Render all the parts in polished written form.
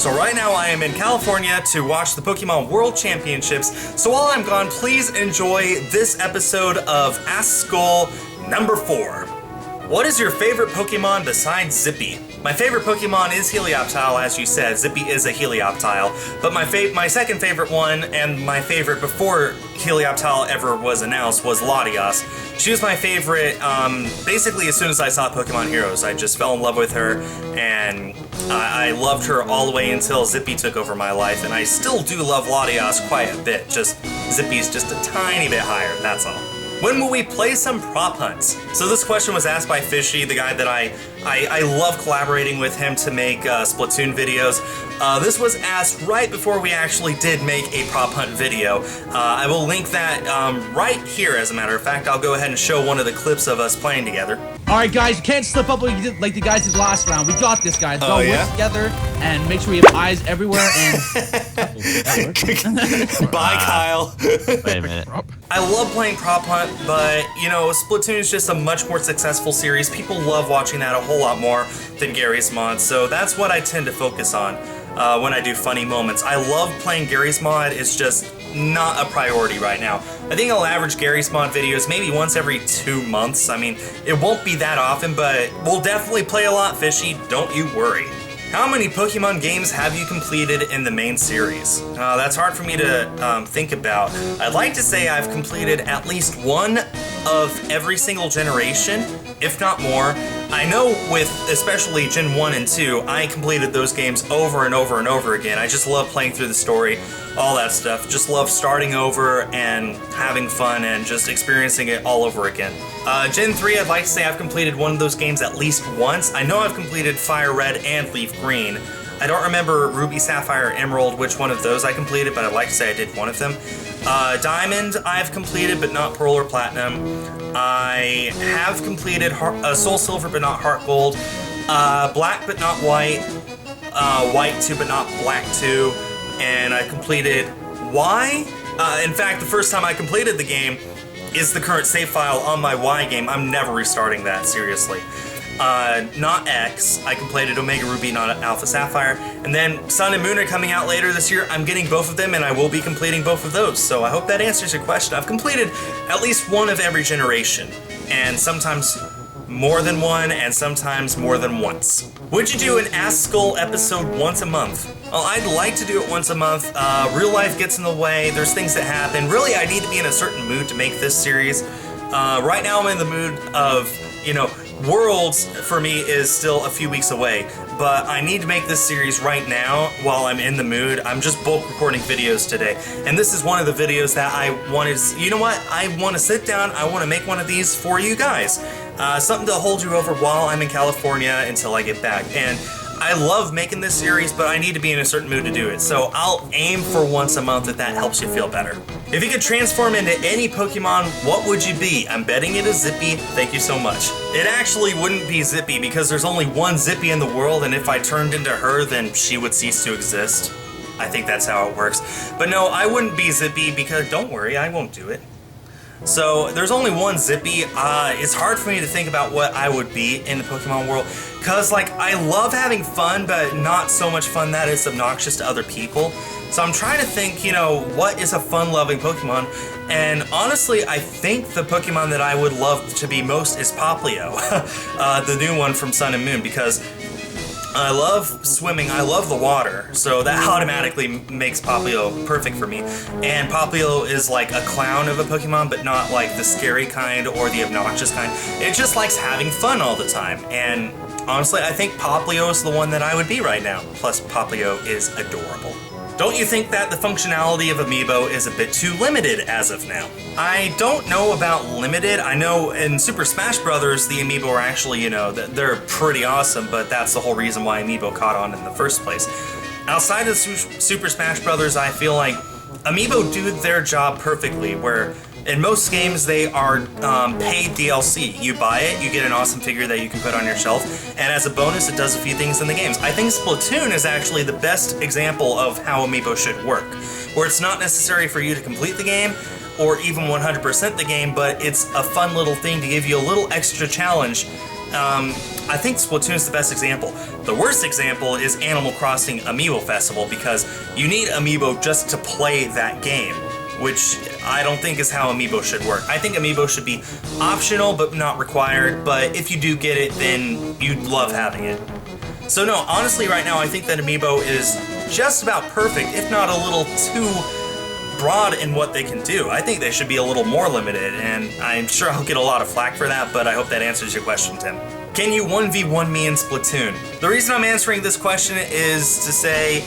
So right now I am in California to watch the Pokemon World Championships. So while I'm gone, please enjoy this episode of Ask Skul number 4. What is your favorite Pokemon besides Zippy? My favorite Pokemon is Helioptile, as you said. Zippy is a Helioptile. But my second favorite one, and my favorite before Helioptile ever was announced, was Latias. She was my favorite, basically as soon as I saw Pokemon Heroes. I just fell in love with her, and I loved her all the way until Zippy took over my life, and I still do love Latias quite a bit. Just Zippy's just a tiny bit higher, that's all. When will we play some prop hunts? So this question was asked by Fishy, the guy that I love collaborating with him to make Splatoon videos. This was asked right before we actually did make a prop hunt video. I will link that right here, as a matter of fact. I'll go ahead and show one of the clips of us playing together. Alright guys, you can't slip up like the guys did last round. We got this, guys. Go work together and make sure we have eyes everywhere and... Bye, Kyle. Wait a minute. I love playing prop hunt, but, you know, Splatoon is just a much more successful series. People love watching that a whole lot more than Gary's Mod, so that's what I tend to focus on when I do funny moments. I love playing Gary's Mod, it's just not a priority right now. I think I'll average Gary's Mod videos maybe once every 2 months. I mean, it won't be that often, but we'll definitely play a lot, Fishy, don't you worry. How many Pokemon games have you completed in the main series? That's hard for me to think about. I'd like to say I've completed at least one of every single generation, if not more. I know with especially Gen 1 and 2, I completed those games over and over and over again. I just love playing through the story, all that stuff. Just love starting over and having fun and just experiencing it all over again. Gen 3, I'd like to say I've completed one of those games at least once. I know I've completed Fire Red and Leaf Green. I don't remember Ruby, Sapphire, Emerald, which one of those I completed, but I'd like to say I did one of them. Diamond, I've completed, but not Pearl or Platinum. I have completed Soul Silver, but not Heart Gold. Black, but not White. White 2, but not Black 2. And I completed Y. In fact, the first time I completed the game is the current save file on my Y game. I'm never restarting that, seriously. Not X. I completed Omega Ruby, not Alpha Sapphire. And then Sun and Moon are coming out later this year. I'm getting both of them, and I will be completing both of those. So I hope that answers your question. I've completed at least one of every generation, and sometimes more than one, and sometimes more than once. Would you do an Ask Skul episode once a month? Well, I'd like to do it once a month. Real life gets in the way. There's things that happen. Really, I need to be in a certain mood to make this series. Right now, I'm in the mood of, you know, Worlds for me is still a few weeks away, but I need to make this series right now while I'm in the mood. I'm just bulk recording videos today, and this is one of the videos that I wanted to, you know what, I want to sit down, I want to make one of these for you guys. Something to hold you over while I'm in California until I get back. And I love making this series, but I need to be in a certain mood to do it, so I'll aim for once a month if that helps you feel better. If you could transform into any Pokemon, what would you be? I'm betting it is Zippy. Thank you so much. It actually wouldn't be Zippy because there's only one Zippy in the world, and if I turned into her, then she would cease to exist. I think that's how it works. But no, I wouldn't be Zippy because, don't worry, I won't do it. So, there's only one Zippy. It's hard for me to think about what I would be in the Pokemon world, because, like, I love having fun, but not so much fun that it's obnoxious to other people. So I'm trying to think, you know, what is a fun-loving Pokemon? And honestly, I think the Pokemon that I would love to be most is Poplio, the new one from Sun and Moon, because I love swimming, I love the water, so that automatically makes Poplio perfect for me. And Poplio is like a clown of a Pokemon, but not like the scary kind or the obnoxious kind. It just likes having fun all the time, and honestly, I think Poplio is the one that I would be right now. Plus, Poplio is adorable. Don't you think that the functionality of Amiibo is a bit too limited as of now? I don't know about limited. I know in Super Smash Bros. The Amiibo are actually, you know, they're pretty awesome, but that's the whole reason why Amiibo caught on in the first place. Outside of Super Smash Bros., I feel like Amiibo do their job perfectly, where in most games they are paid DLC. You buy it, you get an awesome figure that you can put on your shelf, and as a bonus it does a few things in the games. I think Splatoon is actually the best example of how Amiibo should work, where it's not necessary for you to complete the game, or even 100% the game, but it's a fun little thing to give you a little extra challenge I think Splatoon is the best example. The worst example is Animal Crossing Amiibo Festival, because you need Amiibo just to play that game, which I don't think is how Amiibo should work. I think Amiibo should be optional but not required, but if you do get it, then you'd love having it. So no, honestly right now I think that Amiibo is just about perfect, if not a little too broad in what they can do. I think they should be a little more limited, and I'm sure I'll get a lot of flack for that, but I hope that answers your question, Tim. Can you 1v1 me in Splatoon? The reason I'm answering this question is to say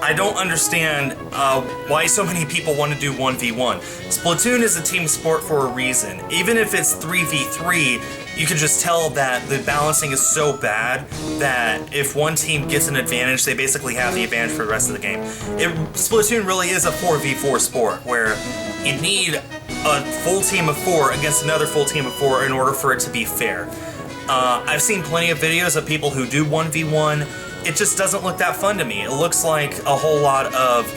I don't understand why so many people want to do 1v1. Splatoon is a team sport for a reason. Even if it's 3v3, you can just tell that the balancing is so bad that if one team gets an advantage, they basically have the advantage for the rest of the game. Splatoon really is a 4v4 sport where you need a full team of 4 against another full team of 4 in order for it to be fair. I've seen plenty of videos of people who do 1v1. It just doesn't look that fun to me. It looks like a whole lot of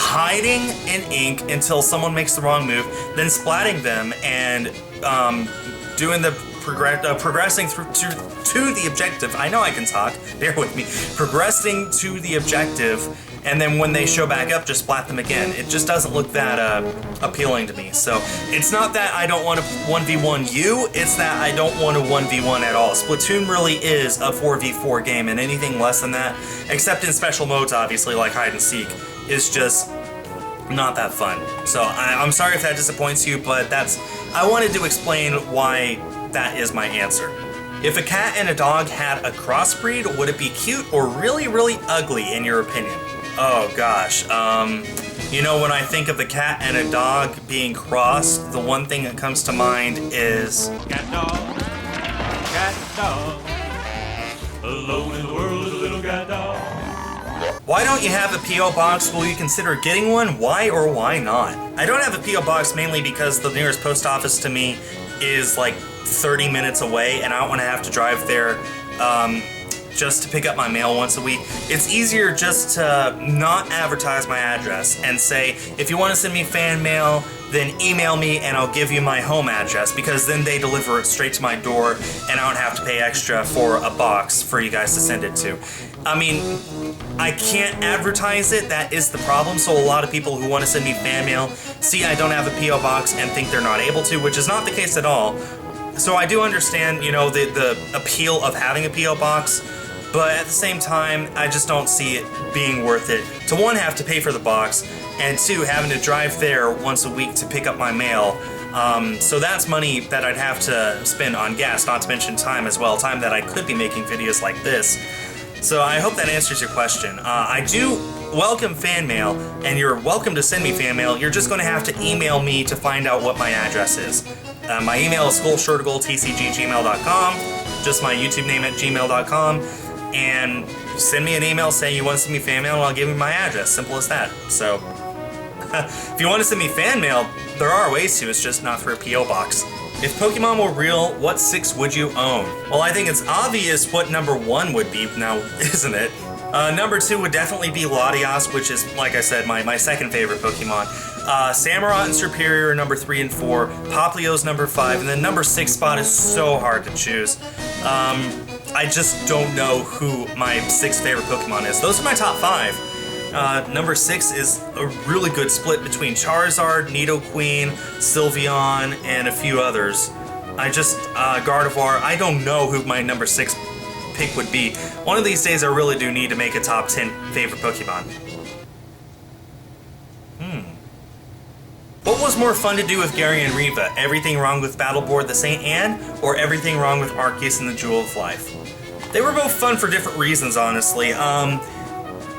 hiding in ink until someone makes the wrong move, then splatting them and doing the progressing through to the objective. I know I can talk, bear with me. Progressing to the objective, and then when they show back up, just splat them again. It just doesn't look that appealing to me. So it's not that I don't want to 1v1 you, it's that I don't want to 1v1 at all. Splatoon really is a 4v4 game, and anything less than that, except in special modes obviously like hide and seek, is just not that fun. So I'm sorry if that disappoints you, but I wanted to explain why that is my answer. If a cat and a dog had a crossbreed, would it be cute or really, really ugly in your opinion? Oh gosh, you know, when I think of the cat and a dog being crossed, the one thing that comes to mind is cat dog, alone in the world is a little cat dog. Why don't you have a P.O. box? Will you consider getting one? Why or why not? I don't have a P.O. box mainly because the nearest post office to me is like 30 minutes away, and I don't want to have to drive there just to pick up my mail once a week. It's easier just to not advertise my address and say, if you want to send me fan mail, then email me and I'll give you my home address, because then they deliver it straight to my door and I don't have to pay extra for a box for you guys to send it to. I mean, I can't advertise it, that is the problem, so a lot of people who want to send me fan mail see I don't have a P.O. box and think they're not able to, which is not the case at all. So I do understand, you know, the appeal of having a P.O. box, but at the same time, I just don't see it being worth it to, one, have to pay for the box, and two, having to drive there once a week to pick up my mail. So that's money that I'd have to spend on gas, not to mention time as well, time that I could be making videos like this. So I hope that answers your question. I do welcome fan mail, and you're welcome to send me fan mail. You're just going to have to email me to find out what my address is. My email is skulshirtgoldtcg@gmail.com, just my YouTube name at gmail.com, and send me an email saying you want to send me fan mail, and I'll give you my address. Simple as that. So if you want to send me fan mail, there are ways to, it's just not through a P.O. box. If Pokemon were real, what 6 would you own? Well, I think it's obvious what number 1 would be now, isn't it? Number 2 would definitely be Latias, which is, like I said, my second favorite Pokemon. Samurott and Serperior are number 3 and 4, Poplio's number 5, and then number 6 spot is so hard to choose. I just don't know who my 6th favorite Pokemon is. Those are my top 5. Number 6 is a really good split between Charizard, Nidoqueen, Sylveon, and a few others. Gardevoir, I don't know who my number 6 pick would be. One of these days I really do need to make a top 10 favorite Pokemon. What was more fun to do with Gary and Reva? Everything wrong with Battleboard the St. Anne, or everything wrong with Arceus and the Jewel of Life? They were both fun for different reasons, honestly.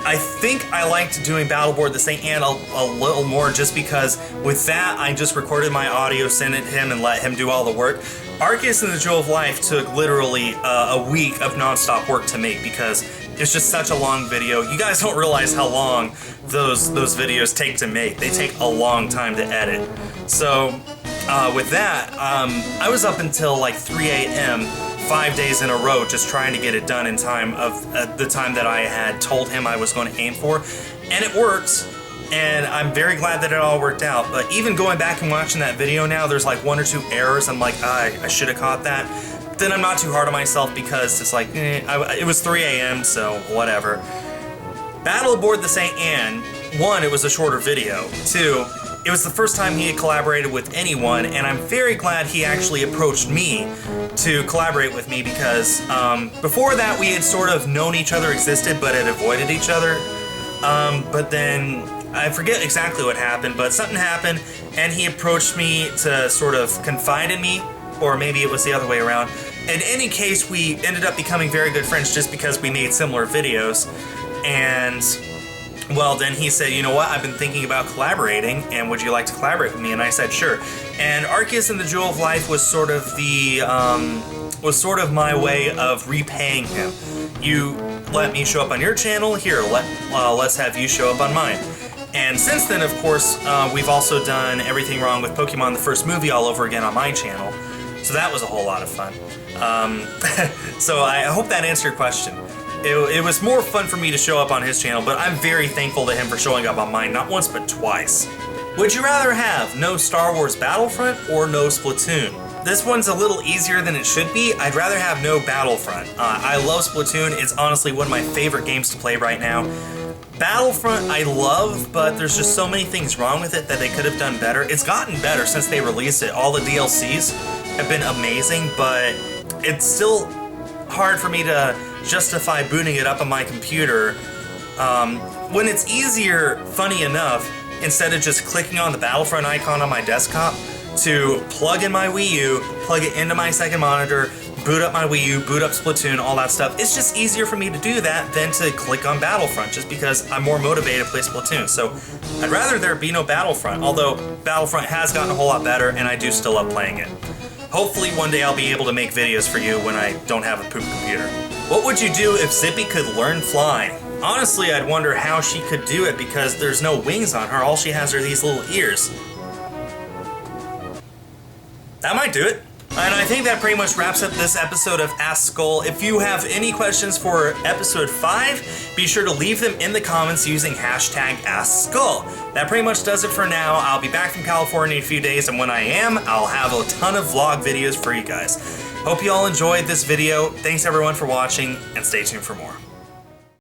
I think I liked doing Battleboard the St. Anne a little more just because with that I just recorded my audio, sent it to him, and let him do all the work. Arceus and the Jewel of Life took literally a week of non-stop work to make because it's just such a long video. You guys don't realize how long those videos take to make. They take a long time to edit. So with that, I was up until like 3 a.m. 5 days in a row just trying to get it done in time of the time that I had told him I was going to aim for, and it worked. and I'm very glad that it all worked out. But even going back and watching that video now, there's like 1 or 2 errors. I'm like, I should have caught that. Then I'm not too hard on myself because it's like, it was 3 a.m., so whatever. Battle aboard the St. Anne, 1, it was a shorter video. 2, it was the first time he had collaborated with anyone, and I'm very glad he actually approached me to collaborate with me because before that we had sort of known each other existed but had avoided each other. But then, I forget exactly what happened, but something happened and he approached me to sort of confide in me, or maybe it was the other way around. In any case, we ended up becoming very good friends just because we made similar videos. And, well, then he said, you know what, I've been thinking about collaborating, and would you like to collaborate with me? And I said, sure. And Arceus and the Jewel of Life was sort of the, my way of repaying him. You let me show up on your channel, here, let's have you show up on mine. And since then, of course, we've also done Everything Wrong with Pokemon, the first movie, all over again on my channel. So that was a whole lot of fun. So I hope that answered your question. It was more fun for me to show up on his channel, but I'm very thankful to him for showing up on mine, not once but twice. Would you rather have no Star Wars Battlefront or no Splatoon? This one's a little easier than it should be. I'd rather have no Battlefront. I love Splatoon. It's honestly one of my favorite games to play right now. Battlefront I love, but there's just so many things wrong with it that they could have done better. It's gotten better since they released it. All the DLCs have been amazing, but it's still hard for me to justify booting it up on my computer when it's easier, funny enough, instead of just clicking on the Battlefront icon on my desktop, to plug in my Wii U, plug it into my second monitor, boot up my Wii U, boot up Splatoon, all that stuff. It's just easier for me to do that than to click on Battlefront, just because I'm more motivated to play Splatoon. So I'd rather there be no Battlefront, although Battlefront has gotten a whole lot better and I do still love playing it. Hopefully one day I'll be able to make videos for you when I don't have a poop computer. What would you do if Zippy could learn flying? Honestly, I'd wonder how she could do it because there's no wings on her. All she has are these little ears. That might do it. And I think that pretty much wraps up this episode of Ask Skul. If you have any questions for episode 5, be sure to leave them in the comments using hashtag AskSkul. That pretty much does it for now. I'll be back from California in a few days, and when I am, I'll have a ton of vlog videos for you guys. Hope you all enjoyed this video. Thanks everyone for watching, and stay tuned for more.